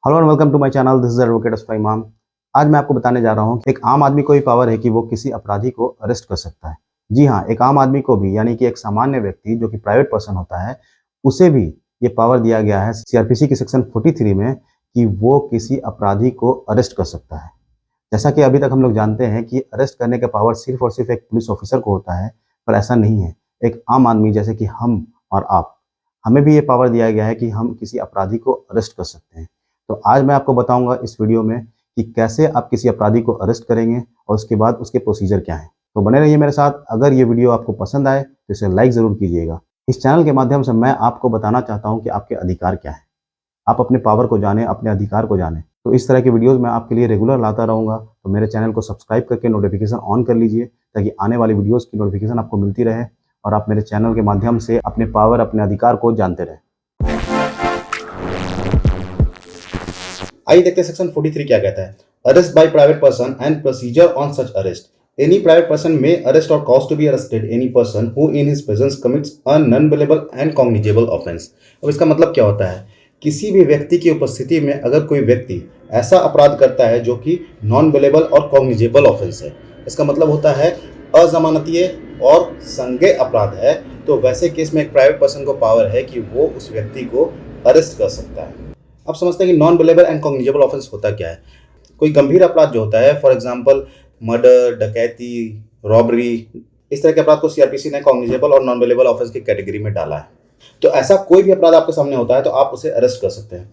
Hello and welcome to my channel. This is advocate Asfa Imam. आज मैं आपको बताने जा रहा हूँ कि एक आम आदमी को ही पावर है कि वो किसी अपराधी को अरेस्ट कर सकता है। जी हाँ, एक आम आदमी को भी, यानी कि एक सामान्य व्यक्ति जो कि प्राइवेट पर्सन होता है, उसे भी ये पावर दिया गया है सीआरपीसी के सेक्शन 43 में कि वो किसी अपराधी को अरेस्ट कर सकता है। जैसा कि अभी तक हम लोग जानते हैं कि अरेस्ट करने का पावर सिर्फ और सिर्फ एक पुलिस ऑफिसर को होता है, पर ऐसा नहीं है। एक आम आदमी जैसे कि हम और आप, हमें भी ये पावर दिया गया है कि हम किसी अपराधी को अरेस्ट कर सकते हैं। तो आज मैं आपको बताऊंगा इस वीडियो में कि कैसे आप किसी अपराधी को अरेस्ट करेंगे और उसके बाद उसके प्रोसीजर क्या है। तो बने रहिए मेरे साथ। अगर ये वीडियो आपको पसंद आए तो इसे लाइक ज़रूर कीजिएगा। इस चैनल के माध्यम से मैं आपको बताना चाहता हूँ कि आपके अधिकार क्या है, आप अपने पावर को जानें, अपने अधिकार को जानें। तो इस तरह की वीडियोस मैं आपके लिए रेगुलर लाता रहूँगा। तो मेरे चैनल को सब्सक्राइब करके नोटिफिकेशन ऑन कर लीजिए ताकि आने वाली वीडियोस की नोटिफिकेशन आपको मिलती रहे और आप मेरे चैनल के माध्यम से अपने पावर, अपने अधिकार को जानते रहें। आइए देखते हैं सेक्शन 43 क्या कहता है। Arrest by private person and procedure on such arrest. Any private person may arrest or cause to be arrested any person who in his presence commits a non bailable and cognizable offence. अब इसका मतलब क्या होता है? किसी भी व्यक्ति की उपस्थिति में अगर कोई व्यक्ति ऐसा अपराध करता है जो कि नॉन बेलेबल और कॉग्निजेबल ऑफेंस है, इसका मतलब होता है अजमानतीय और संज्ञेय अपराध है, तो वैसे केस में एक प्राइवेट पर्सन को पावर है कि वो उस व्यक्ति को अरेस्ट कर सकता है। अब समझते हैं कि non bailable and cognizable offence होता क्या है। कोई गंभीर अपराध जो होता है, फॉर एग्जांपल मर्डर, डकैती, रॉबरी, इस तरह के अपराध को सीआरपीसी ने कॉग्निजेबल और नॉन बेलेबल ऑफेंस की कैटेगरी में डाला है। तो ऐसा कोई भी अपराध आपके सामने होता है तो आप उसे अरेस्ट कर सकते हैं।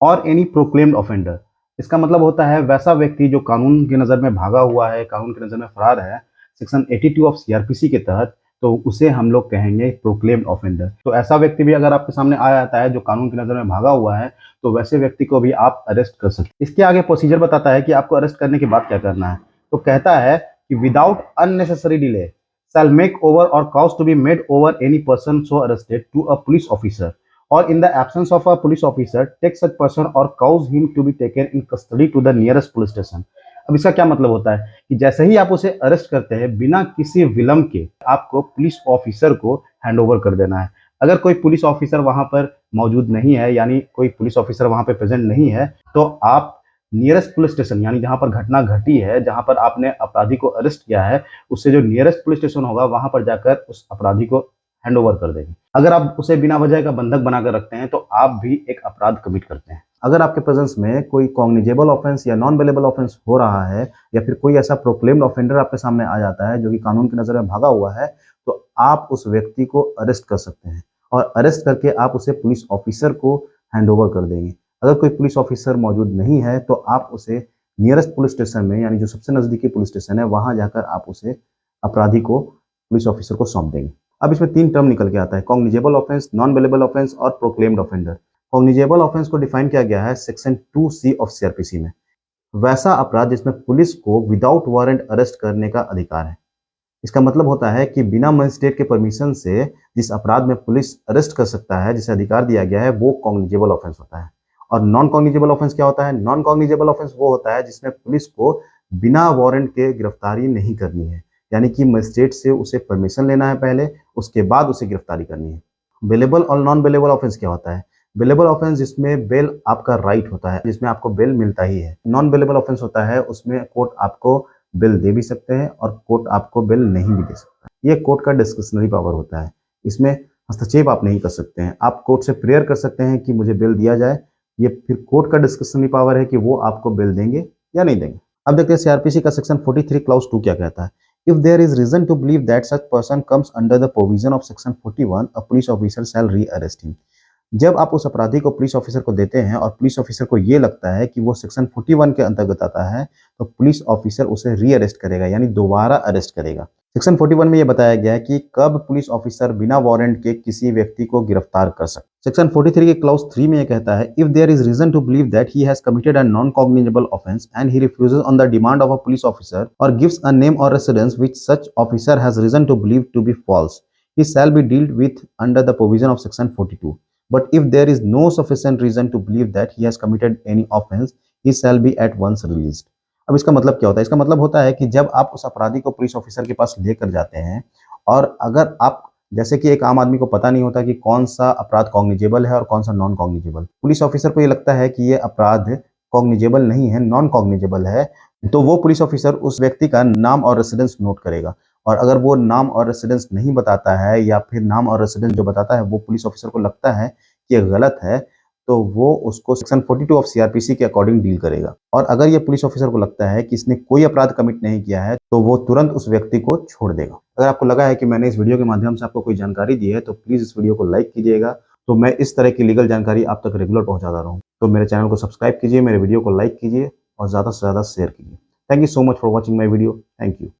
और एनी प्रोक्लेम्ड ऑफेंडर, इसका मतलब होता है वैसा व्यक्ति जो कानून की नज़र में भागा हुआ है, कानून की नज़र में फरार है, सेक्शन 82 ऑफ सीआरपीसी के तहत, तो उसे हम लोग कहेंगे प्रोक्लेम्ड ऑफेंडर। तो ऐसा व्यक्ति भी अगर आपके सामने आ जाता है जो कानून की नज़र में भागा हुआ है, तो वैसे व्यक्ति को भी आप अरेस्ट कर सकते हैं। इसके आगे प्रोसीजर बताता है कि आपको अरेस्ट करने के बाद क्या करना है। तो कहता है कि without unnecessary delay shall make over or cause to be made over any person so arrested to a police officer, or in the absence of a police officer take such person or cause him to be taken in custody to the nearest police station। अब इसका क्या मतलब होता है कि जैसे ही आप उसे अरेस्ट करते हैं, बिना किसी विलंब के आपको पुलिस ऑफिसर को हैंड ओवर कर देना है। अगर कोई पुलिस ऑफिसर वहां पर मौजूद नहीं है, यानी कोई पुलिस ऑफिसर वहां पर प्रेजेंट नहीं है, तो आप नियरेस्ट पुलिस स्टेशन, यानी जहां पर घटना घटी है, जहां पर आपने अपराधी को अरेस्ट किया है, उससे जो नियरेस्ट पुलिस स्टेशन होगा वहां पर जाकर उस अपराधी को हैंड ओवर कर देंगे। अगर आप उसे बिना वजह का बंधक बनाकर रखते हैं तो आप भी एक अपराध कमिट करते हैं। अगर आपके प्रेजेंस में कोई कॉग्निजेबल ऑफेंस या नॉन बेलेबल ऑफेंस हो रहा है, या फिर कोई ऐसा प्रोक्लेम्ड ऑफेंडर आपके सामने आ जाता है जो कि कानून की नज़र में भागा हुआ है, तो आप उस व्यक्ति को अरेस्ट कर सकते हैं और अरेस्ट करके आप उसे पुलिस ऑफिसर को हैंड ओवर कर देंगे। अगर कोई पुलिस ऑफिसर मौजूद नहीं है तो आप उसे नियरेस्ट पुलिस स्टेशन में, यानी जो सबसे नज़दीकी पुलिस स्टेशन है, वहां जाकर आप उसे अपराधी को, पुलिस ऑफिसर को सौंप देंगे। अब इसमें 3 टर्म निकल के आता है: cognizable offence, non bailable offence और प्रोक्लेम्ड ऑफेंडर। कॉग्निजेबल ऑफेंस को डिफाइन किया गया है सेक्शन 2C ऑफ सीआरपीसी में। वैसा अपराध जिसमें पुलिस को विदाउट वारंट अरेस्ट करने का अधिकार है। इसका मतलब होता है कि बिना मजिस्ट्रेट के परमिशन से जिस अपराध में पुलिस अरेस्ट कर सकता है, जिसे अधिकार दिया गया है, वो कॉग्निजेबल ऑफेंस होता है। और नॉन कॉग्निजेबल ऑफेंस क्या होता है? नॉन कॉग्निजेबल ऑफेंस वो होता है जिसमें पुलिस को बिना वारंट के गिरफ्तारी नहीं करनी है, यानी कि मजिस्ट्रेट से उसे परमिशन लेना है पहले, उसके बाद उसे गिरफ्तारी करनी है। बेलेबल और नॉन बेलेबल ऑफेंस क्या होता है? बेलेबल ऑफेंस जिसमें बेल आपका राइट होता है, जिसमें आपको बेल मिलता ही है। नॉन बेलेबल ऑफेंस होता है उसमें कोर्ट आपको बिल दे भी सकते हैं और कोर्ट आपको बिल नहीं भी दे सकता है। ये कोर्ट का डिस्क्रिशनरी पावर होता है, इसमें हस्तक्षेप आप नहीं कर सकते हैं। आप कोर्ट से प्रेयर कर सकते हैं कि मुझे बिल दिया जाए, ये फिर कोर्ट का डिस्क्रिशनरी पावर है कि वो आपको बिल देंगे या नहीं देंगे। अब देखते हैं सीआरपीसी का सेक्शन 43 क्लाउज 2 क्या कहता है। If there is reason to believe that such person comes under the provision of section 41, a police officer shall rearrest him. जब आप उस अपराधी को पुलिस ऑफिसर को देते हैं और पुलिस ऑफिसर को ये लगता है कि वो सेक्शन 41 के अंतर्गत आता है, तो पुलिस ऑफिसर उसे री अरेस्ट करेगा, यानी दोबारा अरेस्ट करेगा। सेक्शन 41 में ये बताया गया है कि कब पुलिस ऑफिसर बिना वारंट के किसी व्यक्ति को गिरफ्तार कर सकते। सेक्शन 43 के क्लाउज 3 में ये कहता है, if there is reason to believe that he has committed a non cognizable offence and he refuses on the demand of a police officer or gives a name or residence which such officer has reason to believe to be false, he shall be dealt with under the provision of section 42, but if there is no sufficient reason to believe that he has committed any offense, he shall be at once released। अब इसका मतलब क्या होता है? इसका मतलब होता है कि जब आप उस अपराधी को पुलिस ऑफिसर के पास लेकर जाते हैं और अगर आप जैसे कि एक आम आदमी को पता नहीं होता कि कौन सा अपराध कॉग्निजेबल है और कौन सा नॉन कॉग्निजेबल। पुलिस ऑफिसर को ये लगता है कि ये अपराध कॉग्निजेबल नहीं है, नॉन कॉग्निजेबल है, तो वो पुलिस ऑफिसर उस व्यक्ति का नाम और रेसिडेंस नोट करेगा। और अगर वो नाम और रेसिडेंस नहीं बताता है या फिर नाम और रेसिडेंस जो बताता है वो पुलिस ऑफिसर को लगता है कि ये गलत है, तो वो उसको सेक्शन 42 ऑफ सीआरपीसी के अकॉर्डिंग डील करेगा। और अगर ये पुलिस ऑफिसर को लगता है कि इसने कोई अपराध कमिट नहीं किया है, तो वो तुरंत उस व्यक्ति को छोड़ देगा। अगर आपको लगा है कि मैंने इस वीडियो के माध्यम से आपको कोई जानकारी दी है, तो प्लीज़ इस वीडियो को लाइक कीजिएगा, तो मैं इस तरह की लीगल जानकारी आप तक रेगुलर पहुँचाता रहूँ। तो मेरे चैनल को सब्सक्राइब कीजिए, मेरे वीडियो को लाइक कीजिए और ज़्यादा से ज़्यादा शेयर कीजिए। Thank you so much for watching my video. Thank you.